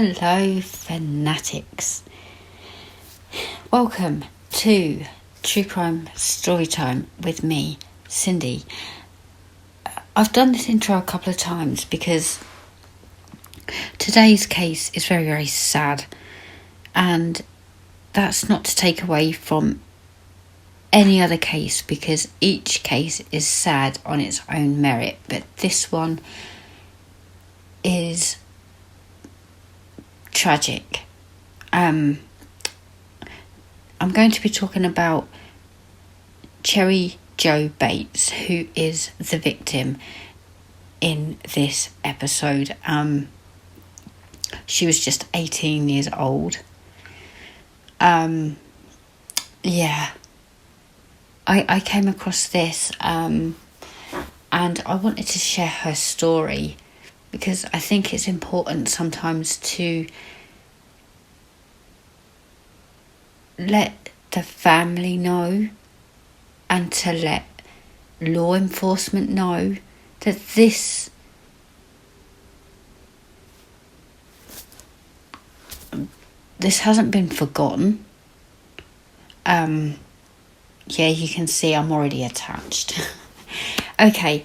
Hello, Fanatics. Welcome to True Crime Storytime with me, Cindy. I've done this intro a couple of times because today's case is very, very sad, and that's not to take away from any other case because each case is sad on its own merit, but this one is tragic. I'm going to be talking about Cheri Jo Bates, who is the victim in this episode. She was just 18 years old. I came across this and I wanted to share her story because I think it's important sometimes to let the family know and to let law enforcement know that this hasn't been forgotten. You can see I'm already attached. Okay.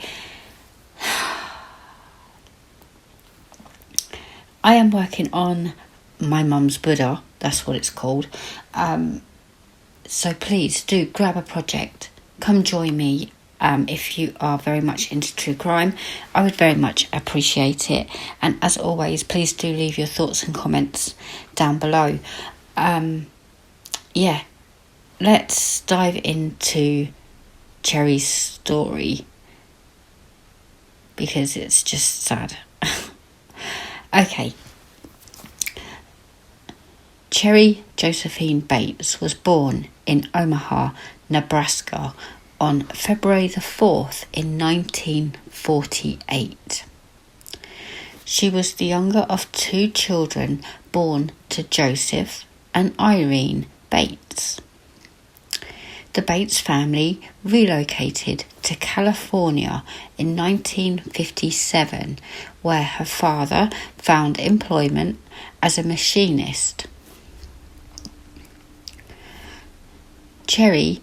I am working on my mum's Buddha, that's what it's called. So please do grab a project. Come join me if you are very much into true crime. I would very much appreciate it. And as always, please do leave your thoughts and comments down below. Let's dive into Cheri's story because it's just sad. Okay. Cheri Josephine Bates was born in Omaha, Nebraska on February the 4th in 1948. She was the younger of two children born to Joseph and Irene Bates. The Bates family relocated to California in 1957, where her father found employment as a machinist. Cheri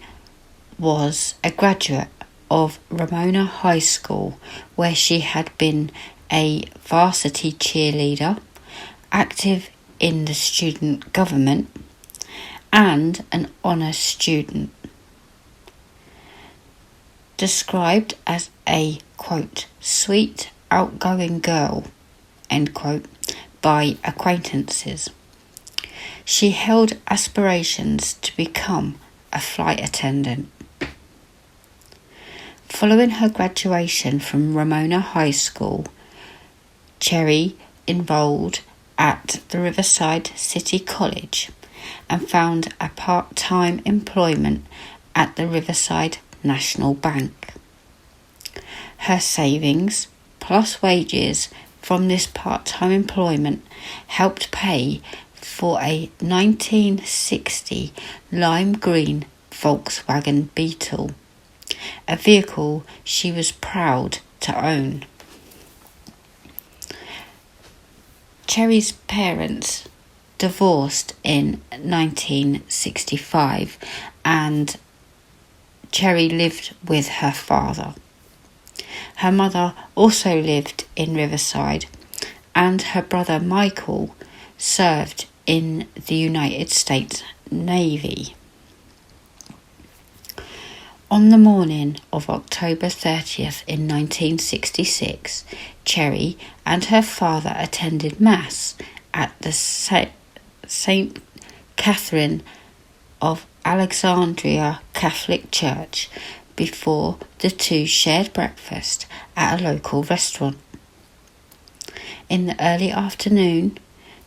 was a graduate of Ramona High School, where she had been a varsity cheerleader, active in the student government, and an honours student. Described as a, quote, sweet, outgoing girl, end quote, by acquaintances. She held aspirations to become a flight attendant. Following her graduation from Ramona High School, Cheri enrolled at the Riverside City College and found a part-time employment at the Riverside National Bank. Her savings plus wages from this part-time employment helped pay for a 1960 lime green Volkswagen Beetle, a vehicle she was proud to own. Cheri's parents divorced in 1965 and Cheri lived with her father. Her mother also lived in Riverside, and her brother Michael served in the United States Navy. On the morning of October 30th in 1966, Cheri and her father attended Mass at the St. Catherine of Alexandria Catholic Church before the two shared breakfast at a local restaurant. In the early afternoon,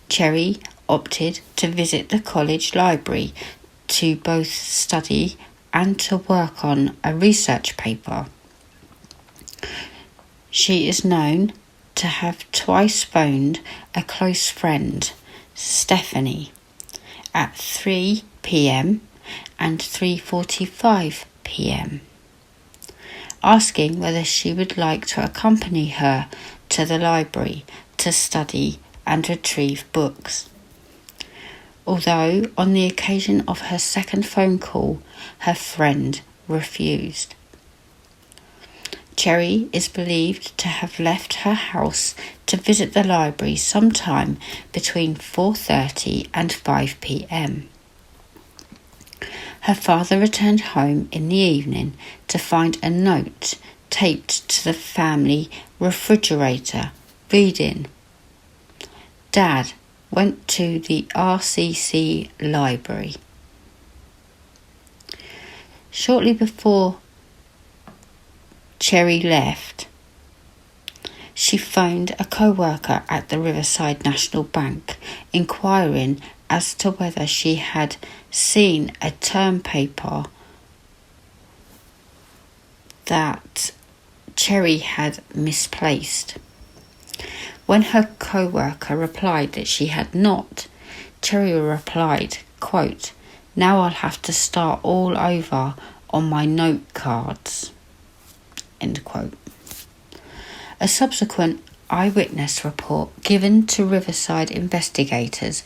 Cheri opted to visit the college library to both study and to work on a research paper. She is known to have twice phoned a close friend, Stephanie, at 3 p.m. and 3:45 p.m, asking whether she would like to accompany her to the library to study and retrieve books. Although on the occasion of her second phone call, her friend refused. Cheri is believed to have left her house to visit the library sometime between 4:30 and 5 p.m. Her father returned home in the evening to find a note taped to the family refrigerator reading, "Dad went to the RCC library." Shortly before Cheri left, she phoned a co-worker at the Riverside National Bank inquiring as to whether she had seen a term paper that Cheri had misplaced. When her co-worker replied that she had not, Cheri replied, quote, "Now I'll have to start all over on my note cards." End quote. A subsequent eyewitness report given to Riverside investigators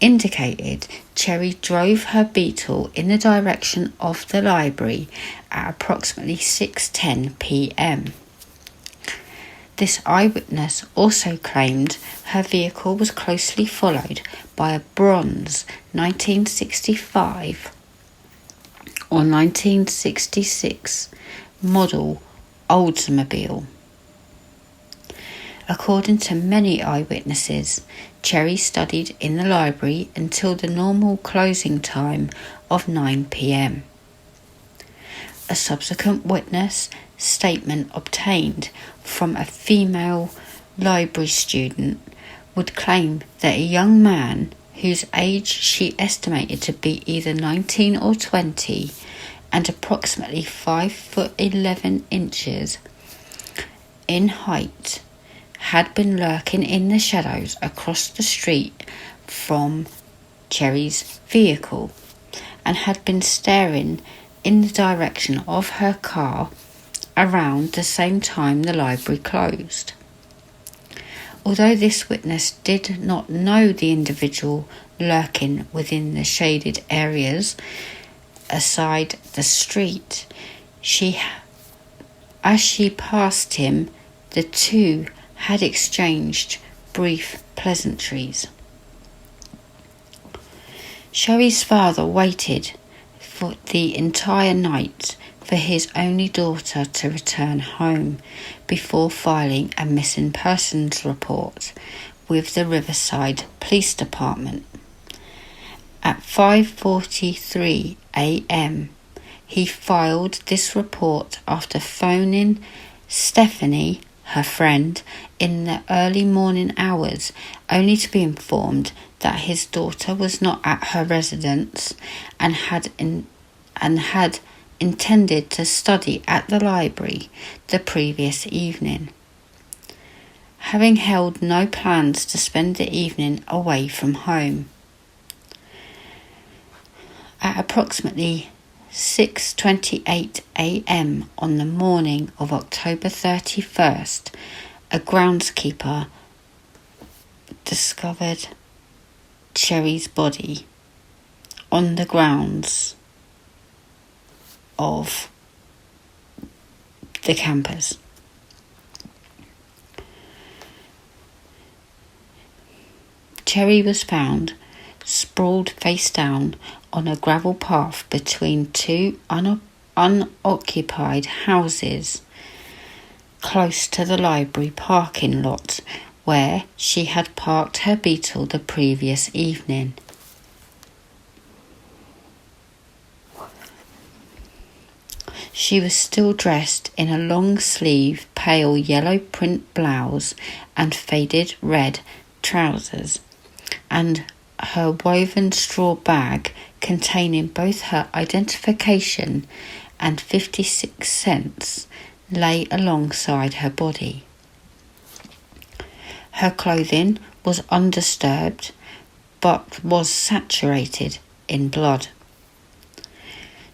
indicated Cheri drove her Beetle in the direction of the library at approximately 6:10 p.m. This eyewitness also claimed her vehicle was closely followed by a bronze 1965 or 1966 model Oldsmobile. According to many eyewitnesses, Cheri studied in the library until the normal closing time of 9 p.m. A subsequent witness statement obtained from a female library student would claim that a young man, whose age she estimated to be either 19 or 20 and approximately 5'11" in height, had been lurking in the shadows across the street from Cheri's vehicle and had been staring in the direction of her car around the same time the library closed. Although this witness did not know the individual lurking within the shaded areas aside the street, as she passed him, the two had exchanged brief pleasantries. Cheri's father waited for the entire night for his only daughter to return home before filing a missing persons report with the Riverside Police Department. At 5:43 a.m, he filed this report after phoning Stephanie, her friend, in the early morning hours, only to be informed that his daughter was not at her residence and had intended to study at the library the previous evening, having held no plans to spend the evening away from home. At approximately 6:28 a.m. on the morning of October 31st, a groundskeeper discovered Cheri's body on the grounds of the campus. Cheri was found sprawled face down on a gravel path between two unoccupied houses close to the library parking lot where she had parked her Beetle the previous evening. She was still dressed in a long-sleeve pale yellow print blouse and faded red trousers, and her woven straw bag containing both her identification and 56 cents lay alongside her body. Her clothing was undisturbed but was saturated in blood.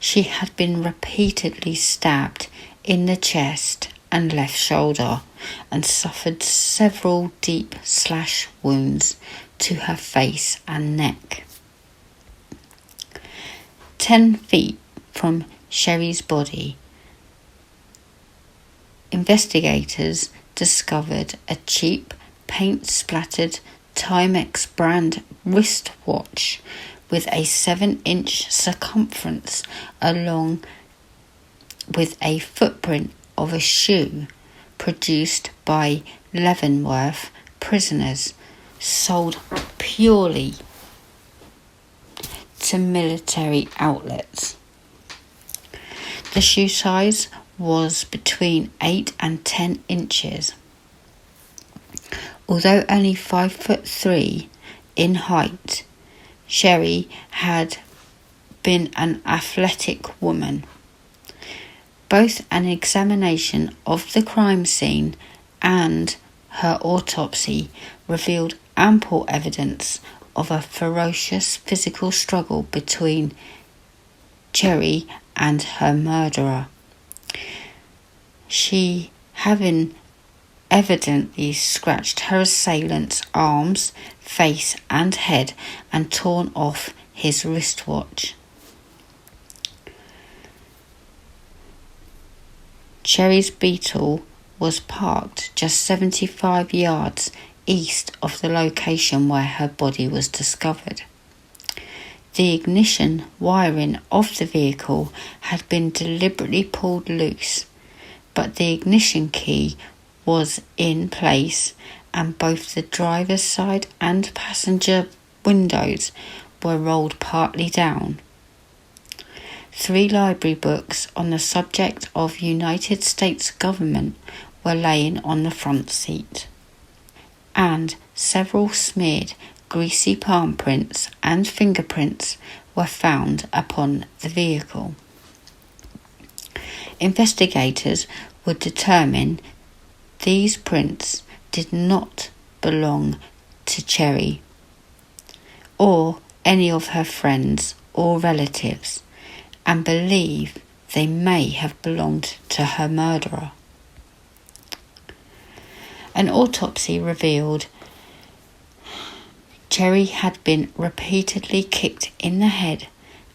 She had been repeatedly stabbed in the chest and left shoulder and suffered several deep slash wounds to her face and neck. 10 feet from Cheri's body, investigators discovered a cheap, paint-splattered Timex brand wristwatch with a 7-inch circumference, along with a footprint of a shoe produced by Leavenworth prisoners, sold purely to military outlets. The shoe size was between 8 and 10 inches. Although only 5'3" in height, Cheri had been an athletic woman. Both an examination of the crime scene and her autopsy revealed ample evidence of a ferocious physical struggle between Cheri and her murderer. She having evidently scratched her assailant's arms, face and head and torn off his wristwatch. Cheri's Beetle was parked just 75 yards east of the location where her body was discovered. The ignition wiring of the vehicle had been deliberately pulled loose, but the ignition key was in place and both the driver's side and passenger windows were rolled partly down. 3 library books on the subject of United States government were laying on the front seat, and several smeared, greasy palm prints and fingerprints were found upon the vehicle. Investigators would determine these prints did not belong to Cheri or any of her friends or relatives, and believe they may have belonged to her murderer. An autopsy revealed Cheri had been repeatedly kicked in the head,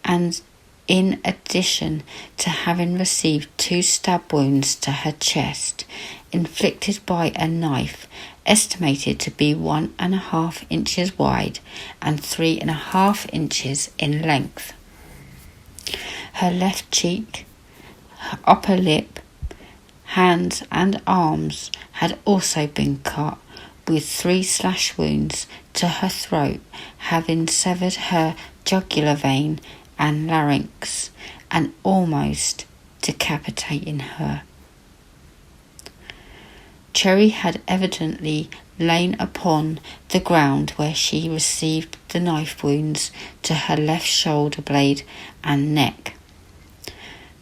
and in addition to having received 2 stab wounds to her chest, inflicted by a knife estimated to be 1.5 inches wide and 3.5 inches in length. Her left cheek, her upper lip, hands and arms had also been cut, with 3 slash wounds to her throat, having severed her jugular vein and larynx and almost decapitating her. Cheri had evidently lain upon the ground where she received the knife wounds to her left shoulder blade and neck.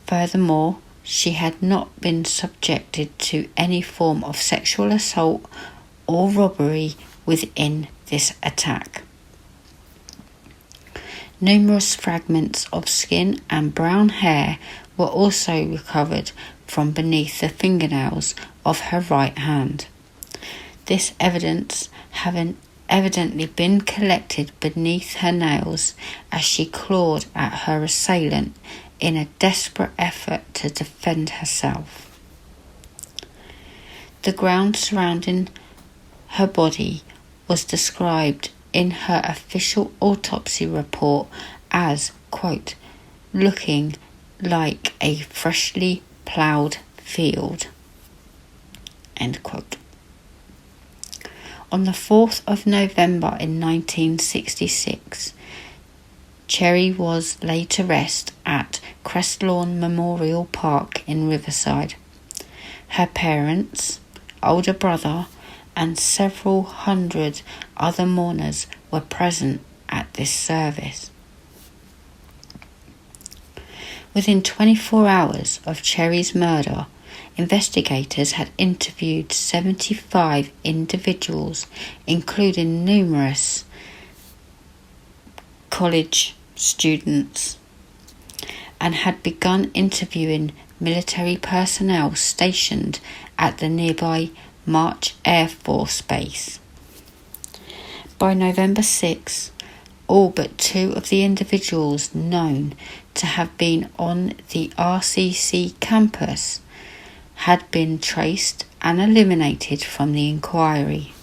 Furthermore, she had not been subjected to any form of sexual assault or robbery within this attack. Numerous fragments of skin and brown hair were also recovered from beneath the fingernails of her right hand. This evidence having evidently been collected beneath her nails as she clawed at her assailant in a desperate effort to defend herself. The ground surrounding her body was described in her official autopsy report as, quote, looking like a freshly ploughed field, end quote. On the 4th of November in 1966, Cheri was laid to rest at Crestlawn Memorial Park in Riverside. Her parents, older brother, and several hundred other mourners were present at this service. Within 24 hours of Cheri's murder, investigators had interviewed 75 individuals, including numerous college students, and had begun interviewing military personnel stationed at the nearby March Air Force Base. By November 6, all but 2 of the individuals known to have been on the RCC campus had been traced and eliminated from the inquiry.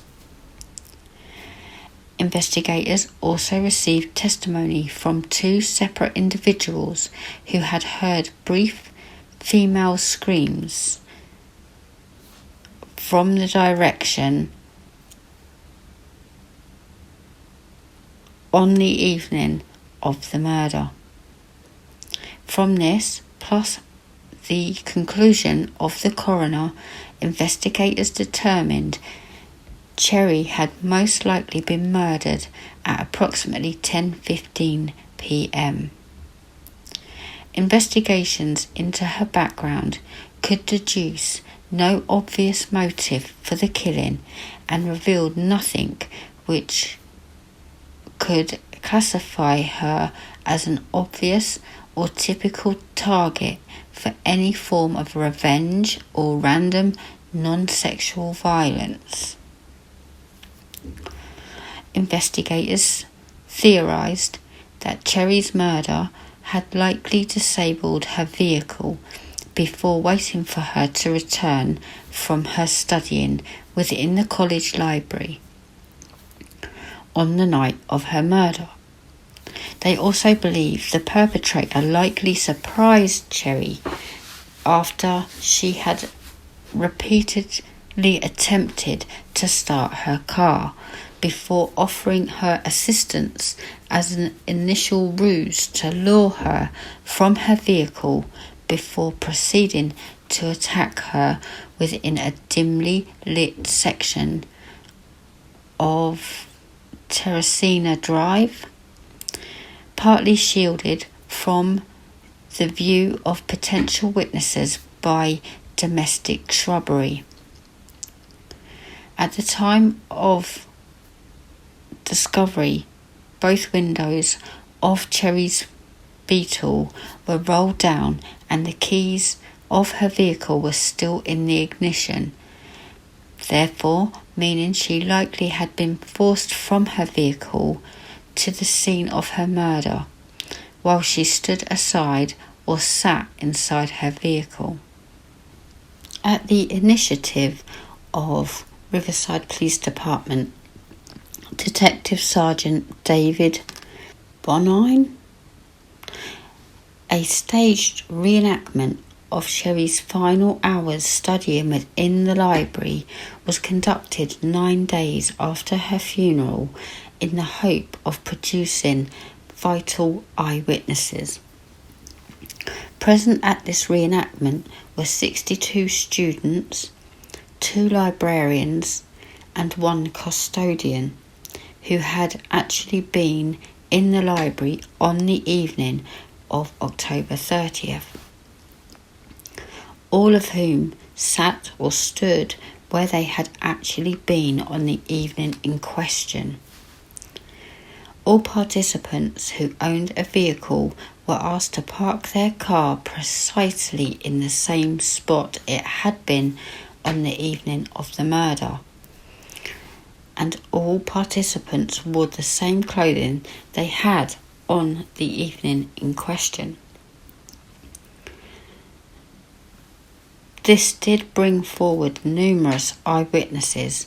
Investigators also received testimony from 2 separate individuals who had heard brief female screams from the direction on the evening of the murder. From this, plus the conclusion of the coroner, investigators determined Cheri had most likely been murdered at approximately 10:15 p.m. Investigations into her background could deduce no obvious motive for the killing and revealed nothing which could classify her as an obvious or typical target for any form of revenge or random non-sexual violence. Investigators theorized that Cheri's murder had likely disabled her vehicle before waiting for her to return from her studying within the college library on the night of her murder. They also believe the perpetrator likely surprised Cheri after she had repeatedly attempted to start her car before offering her assistance as an initial ruse to lure her from her vehicle before proceeding to attack her within a dimly lit section of Terracina Drive, partly shielded from the view of potential witnesses by domestic shrubbery. At the time of discovery, both windows of Cheri's Beetle were rolled down and the keys of her vehicle were still in the ignition, therefore meaning she likely had been forced from her vehicle to the scene of her murder while she stood aside or sat inside her vehicle. At the initiative of Riverside Police Department, Detective Sergeant David Bonine, a staged reenactment of Cheri's final hours studying within the library was conducted 9 days after her funeral in the hope of producing vital eyewitnesses. Present at this reenactment were 62 students, 2 librarians and 1 custodian who had actually been in the library on the evening of October 30th. All of whom sat or stood where they had actually been on the evening in question. All participants who owned a vehicle were asked to park their car precisely in the same spot it had been on the evening of the murder. And all participants wore the same clothing they had on the evening in question. This did bring forward numerous eyewitnesses,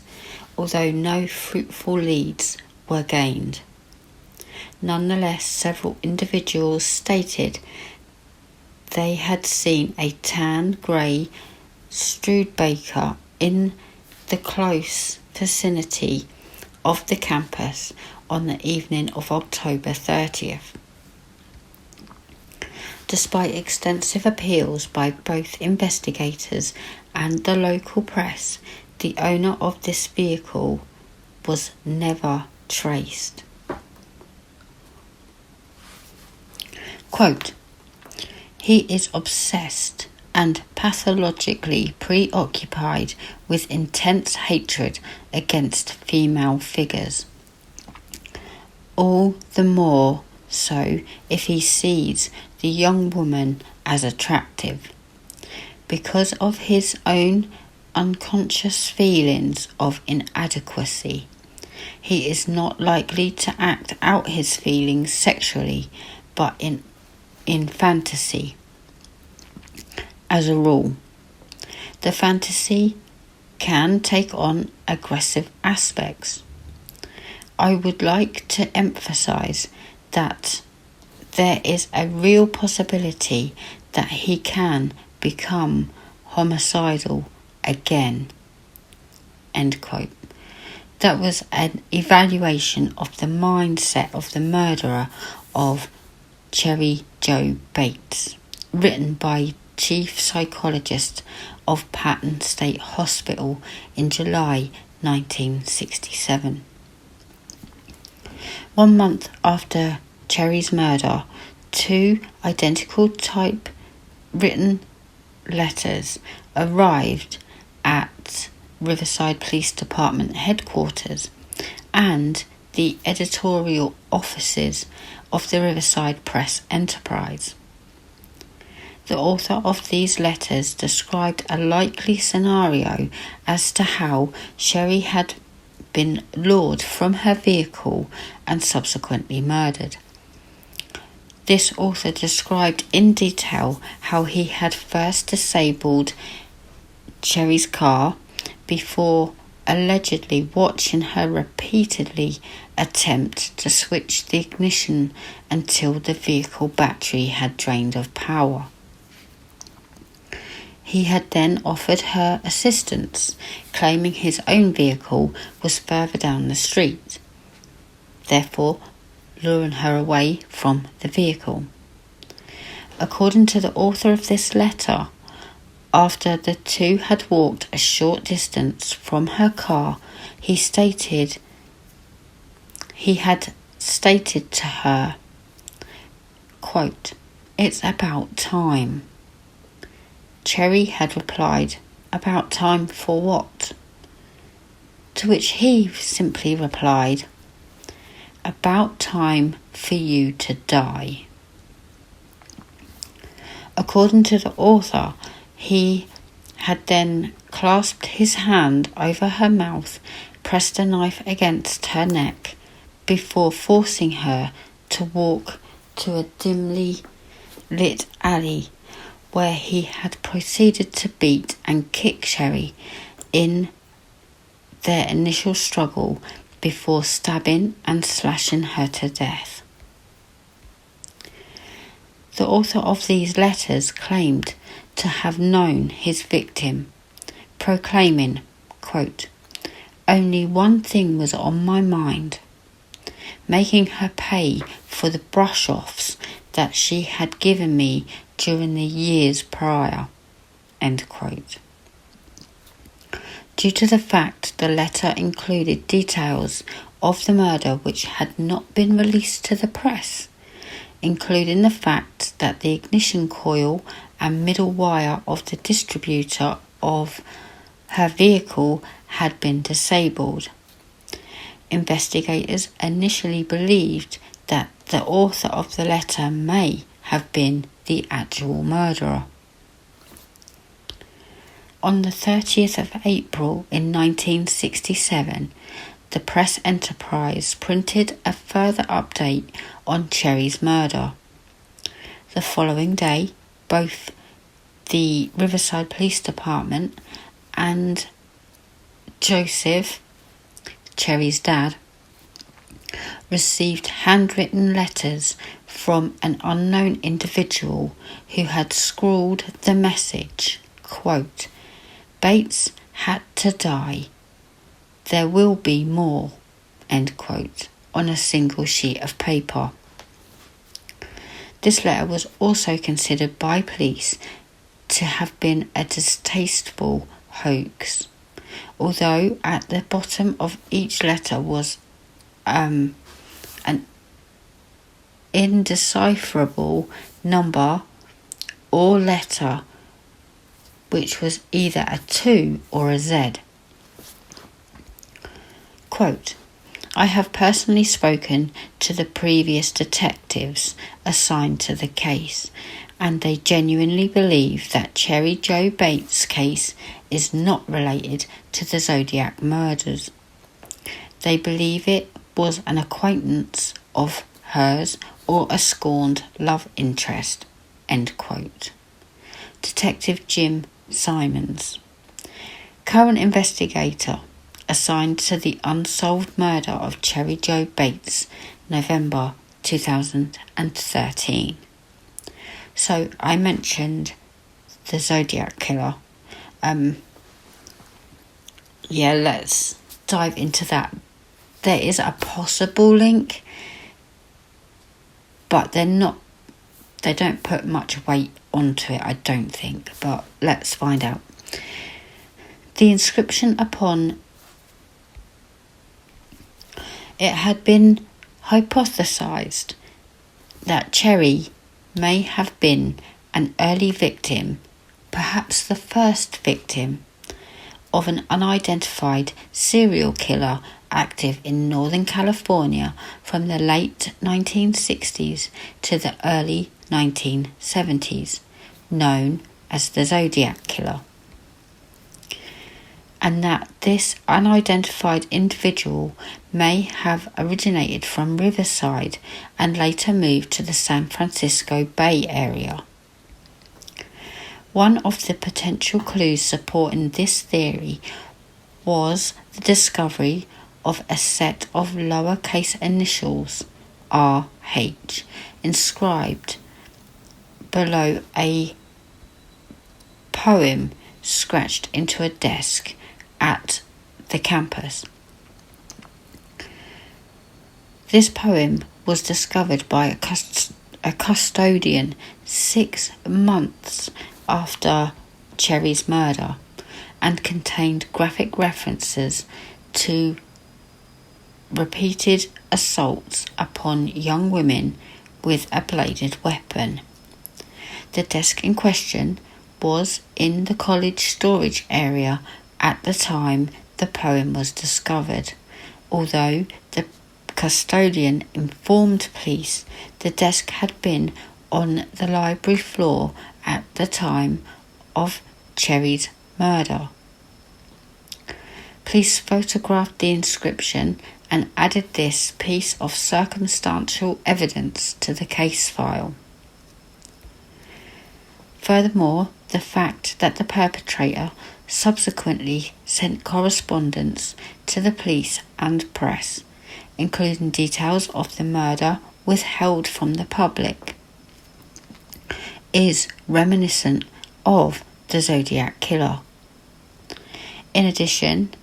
although no fruitful leads were gained. Nonetheless, several individuals stated they had seen a tan-grey Studebaker in the close vicinity of the campus on the evening of October 30th. Despite extensive appeals by both investigators and the local press, the owner of this vehicle was never traced. Quote, "He is obsessed and pathologically preoccupied with intense hatred against female figures. All the more so if he sees the young woman as attractive. because of his own unconscious feelings of inadequacy. He is not likely to act out his feelings sexually, but in fantasy. As a rule, the fantasy can take on aggressive aspects. I would like to emphasize that there is a real possibility that he can become homicidal again. End quote. That was an evaluation of the mindset of the murderer of Cheri Jo Bates, written by Chief Psychologist of Patton State Hospital in July 1967. 1 month after Cheri's murder, 2 identical type written letters arrived at Riverside Police Department headquarters and the editorial offices of the Riverside Press Enterprise. The author of these letters described a likely scenario as to how Cheri had been lured from her vehicle and subsequently murdered. This author described in detail how he had first disabled Cheri's car before allegedly watching her repeatedly attempt to switch the ignition until the vehicle battery had drained of power. He had then offered her assistance, claiming his own vehicle was further down the street, therefore luring her away from the vehicle. According to the author of this letter, after the 2 had walked a short distance from her car, he had stated to her, quote, "It's about time." Cheri had replied, "About time for what?" To which he simply replied, "About time for you to die." According to the author, he had then clasped his hand over her mouth, pressed a knife against her neck, before forcing her to walk to a dimly lit alley where he had proceeded to beat and kick Cheri in their initial struggle before stabbing and slashing her to death. The author of these letters claimed to have known his victim, proclaiming, quote, "Only one thing was on my mind, making her pay for the brush-offs that she had given me during the years prior." End quote. Due to the fact the letter included details of the murder which had not been released to the press, including the fact that the ignition coil and middle wire of the distributor of her vehicle had been disabled, investigators initially believed that the author of the letter may have been the actual murderer. On the 30th of April in 1967, the Press Enterprise printed a further update on Cheri's murder. The following day, both the Riverside Police Department and Joseph, Cheri's dad, received handwritten letters from an unknown individual who had scrawled the message, quote, "Bates had to die. There will be more," end quote, on a single sheet of paper. This letter was also considered by police to have been a distasteful hoax, although at the bottom of each letter was an indecipherable number or letter which was either a 2 or a Z. Quote, "I have personally spoken to the previous detectives assigned to the case, and they genuinely believe that Cheri Jo Bates' case is not related to the Zodiac murders. They believe it was an acquaintance of hers or a scorned love interest. End quote. Detective Jim Simons, current investigator assigned to the unsolved murder of Cheri Jo Bates, November 2013. So I mentioned the Zodiac killer. Let's dive into that. There is a possible link, but they don't put much weight onto it, I don't think, but let's find out. The inscription upon it had been hypothesized that Cheri may have been an early victim, perhaps the first victim, of an unidentified serial killer active in Northern California from the late 1960s to the early 1970s, known as the Zodiac Killer, and that this unidentified individual may have originated from Riverside and later moved to the San Francisco Bay Area. One of the potential clues supporting this theory was the discovery of a set of lowercase initials, RH, inscribed below a poem scratched into a desk at the campus. This poem was discovered by a custodian 6 months after Cheri's murder and contained graphic references to repeated assaults upon young women with a bladed weapon. The desk in question was in the college storage area at the time the poem was discovered. Although the custodian informed police the desk had been on the library floor at the time of Cheri's murder. Police photographed the inscription and added this piece of circumstantial evidence to the case file. Furthermore, the fact that the perpetrator subsequently sent correspondence to the police and press, including details of the murder withheld from the public, is reminiscent of the Zodiac Killer. In addition,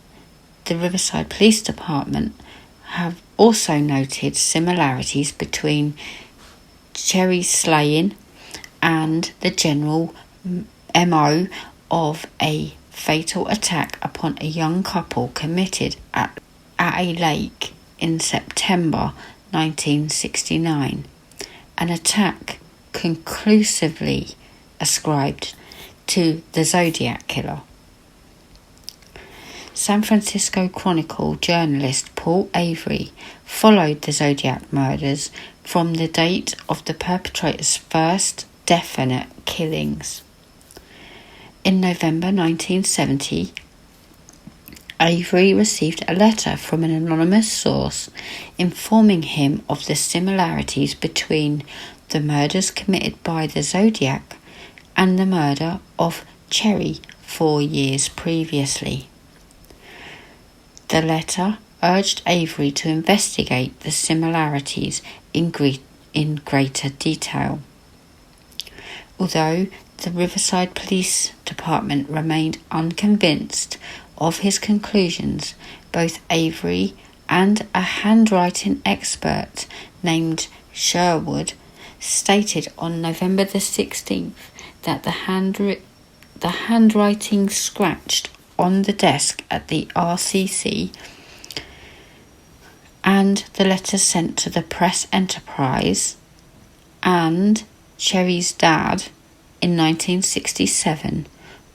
the Riverside Police Department have also noted similarities between Cheri's slaying and the general MO of a fatal attack upon a young couple committed at a lake in September 1969, an attack conclusively ascribed to the Zodiac Killer. San Francisco Chronicle journalist Paul Avery followed the Zodiac murders from the date of the perpetrator's first definite killings. In November 1970, Avery received a letter from an anonymous source informing him of the similarities between the murders committed by the Zodiac and the murder of Cheri 4 years previously. The letter urged Avery to investigate the similarities in greater detail. Although the Riverside Police Department remained unconvinced of his conclusions, both Avery and a handwriting expert named Sherwood stated on November the 16th that the handwriting scratched on the desk at the RCC and the letters sent to the Press Enterprise and Cheri's dad in 1967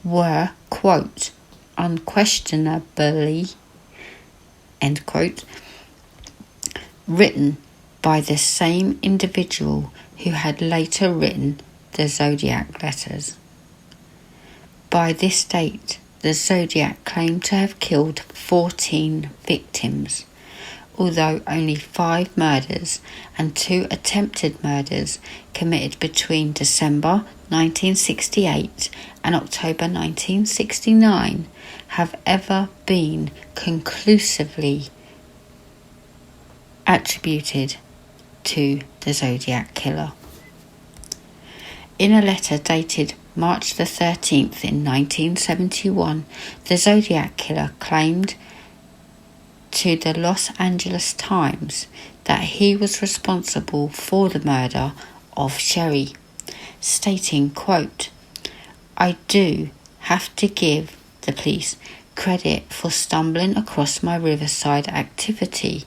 were, quote, unquestionably, end quote, written by the same individual who had later written the zodiac letters. By this date, the zodiac claimed to have killed 14 victims, although only 5 murders and 2 attempted murders committed between December 1968 and October 1969 have ever been conclusively attributed to the Zodiac Killer. In a letter dated March the 13th in 1971, the Zodiac Killer claimed to the Los Angeles Times that he was responsible for the murder of Cheri, stating, quote, "I do have to give the police credit for stumbling across my Riverside activity,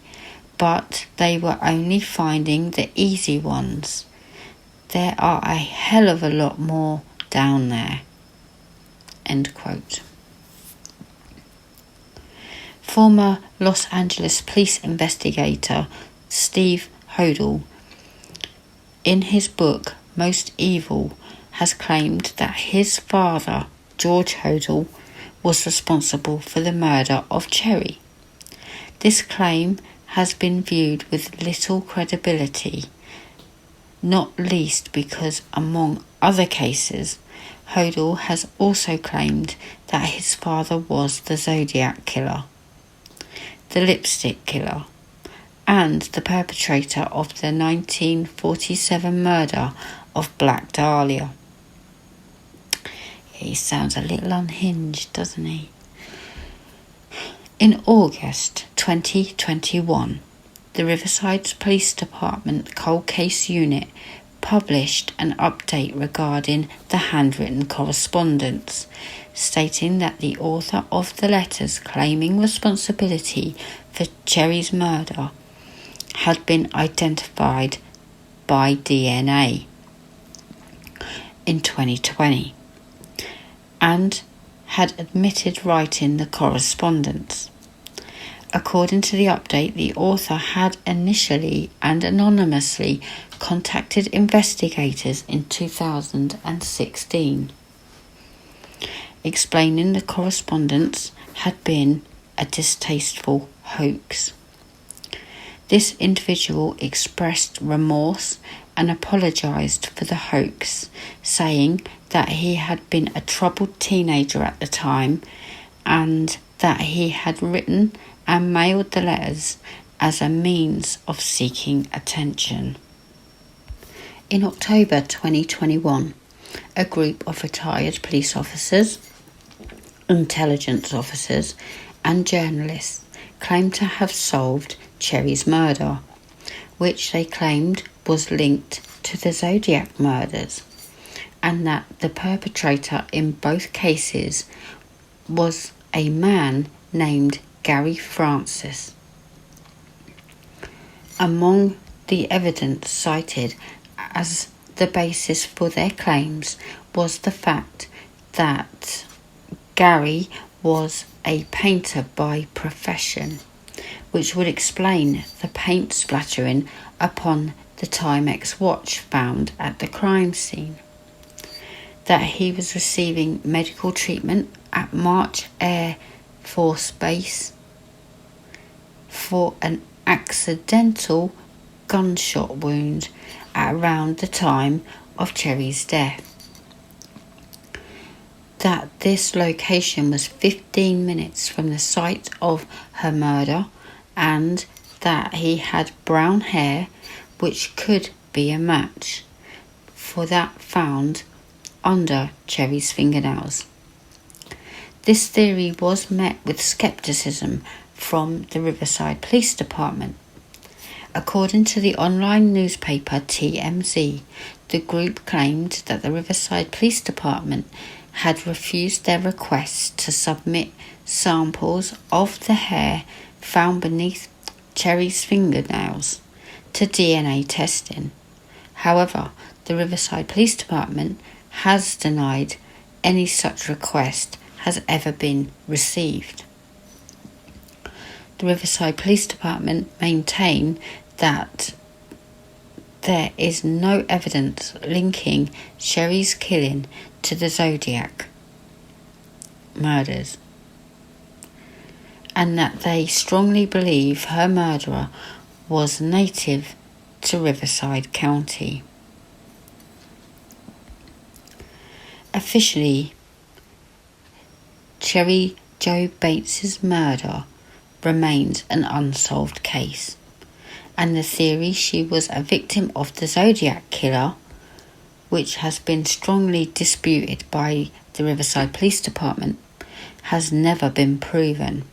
but they were only finding the easy ones. There are a hell of a lot more down there." End quote. Former Los Angeles police investigator Steve Hodel, in his book Most Evil, has claimed that his father, George Hodel, was responsible for the murder of Cheri. This claim has been viewed with little credibility, not least because, among other cases, Hodel has also claimed that his father was the Zodiac Killer, the Lipstick Killer, and the perpetrator of the 1947 murder of Black Dahlia. He sounds a little unhinged, doesn't he? In August 2021, the Riverside Police Department Cold Case Unit published an update regarding the handwritten correspondence, stating that the author of the letters claiming responsibility for Cheri's murder had been identified by DNA in 2020 and had admitted writing the correspondence. According to the update, the author had initially and anonymously contacted investigators in 2016, explaining the correspondence had been a distasteful hoax. This individual expressed remorse and apologised for the hoax, saying that he had been a troubled teenager at the time and that he had written and mailed the letters as a means of seeking attention. In October 2021, a group of retired police officers, intelligence officers and journalists claimed to have solved Cheri's murder, which they claimed was linked to the Zodiac murders, and that the perpetrator in both cases was a man named Gary Francis. Among the evidence cited as the basis for their claims was the fact that Gary was a painter by profession, which would explain the paint splattering upon the Timex watch found at the crime scene, that he was receiving medical treatment at March Air Force Base for an accidental gunshot wound at around the time of Cheri's death, that this location was 15 minutes from the site of her murder, and that he had brown hair, which could be a match for that found under Cheri's fingernails. This theory was met with skepticism from the Riverside Police Department. According to the online newspaper TMZ, the group claimed that the Riverside Police Department had refused their requests to submit samples of the hair found beneath Cheri's fingernails to DNA testing. However, the Riverside Police Department has denied any such request has ever been received. The Riverside Police Department maintain that there is no evidence linking Cheri's killing to the Zodiac murders, and that they strongly believe her murderer was native to Riverside County. Officially, Cheri Jo Bates' murder remains an unsolved case, and the theory she was a victim of the Zodiac killer, which has been strongly disputed by the Riverside Police Department, has never been proven,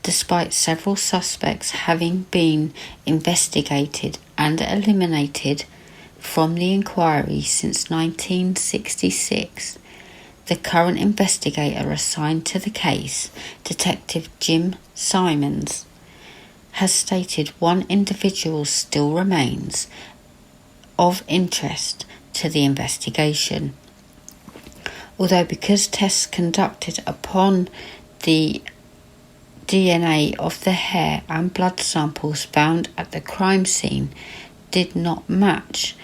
despite several suspects having been investigated and eliminated from the inquiry since 1966. The current investigator assigned to the case, Detective Jim Simons, has stated one individual still remains of interest to the investigation. Although because tests conducted upon the DNA of the hair and blood samples found at the crime scene did not match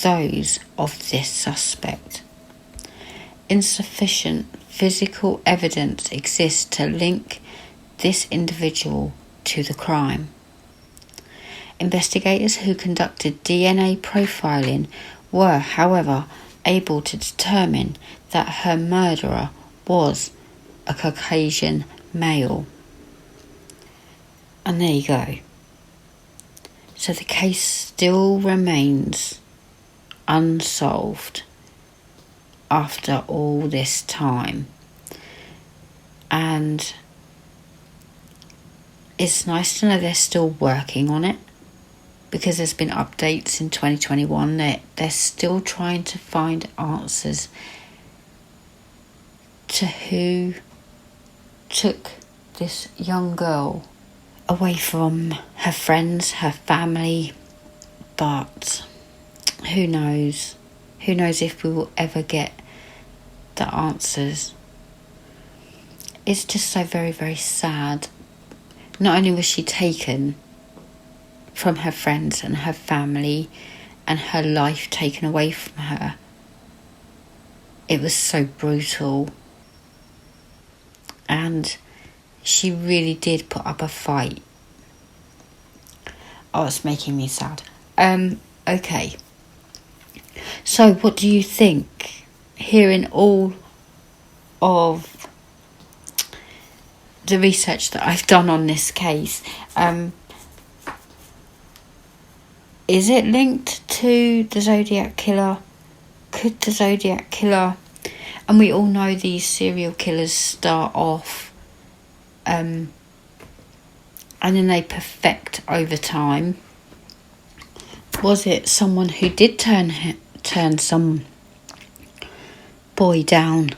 those of this suspect, insufficient physical evidence exists to link this individual to the crime. Investigators who conducted DNA profiling were, however, able to determine that her murderer was a Caucasian male. And there you go. So the case still remains unsolved after all this time. And it's nice to know they're still working on it, because there's been updates in 2021 that they're still trying to find answers to who took this young girl away from her friends, her family. But who knows? Who knows if we will ever get the answers. It's just so very, very sad. Not only was she taken from her friends and her family and her life taken away from her, it was so brutal. And she really did put up a fight. Oh, it's making me sad. Okay. So what do you think? Hearing all of the research that I've done on this case, is it linked to the Zodiac killer? Could the Zodiac killer, and we all know these serial killers start off and then they perfect over time. Was it someone who did turn some boy down?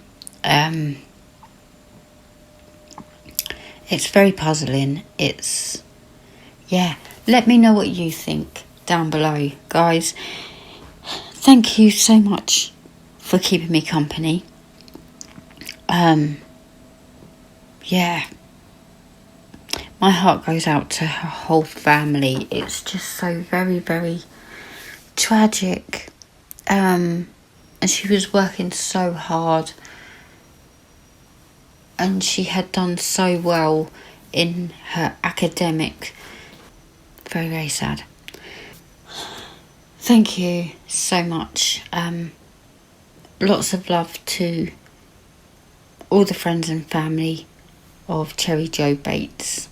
It's very puzzling. Let me know what you think down below, guys. Thank you so much for keeping me company. My heart goes out to her whole family. It's just so very, very tragic. And she was working so hard, and she had done so well in her academic. Very, very sad. Thank you so much. Lots of love to all the friends and family of Cheri Jo Bates.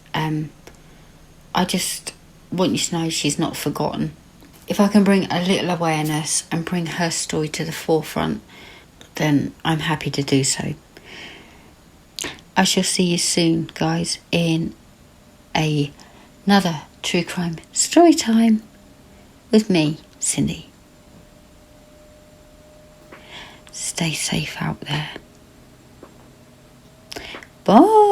I just want you to know she's not forgotten. If I can bring a little awareness and bring her story to the forefront, then I'm happy to do so. I shall see you soon, guys, in another true crime story time with me, Cindy. Stay safe out there. Bye.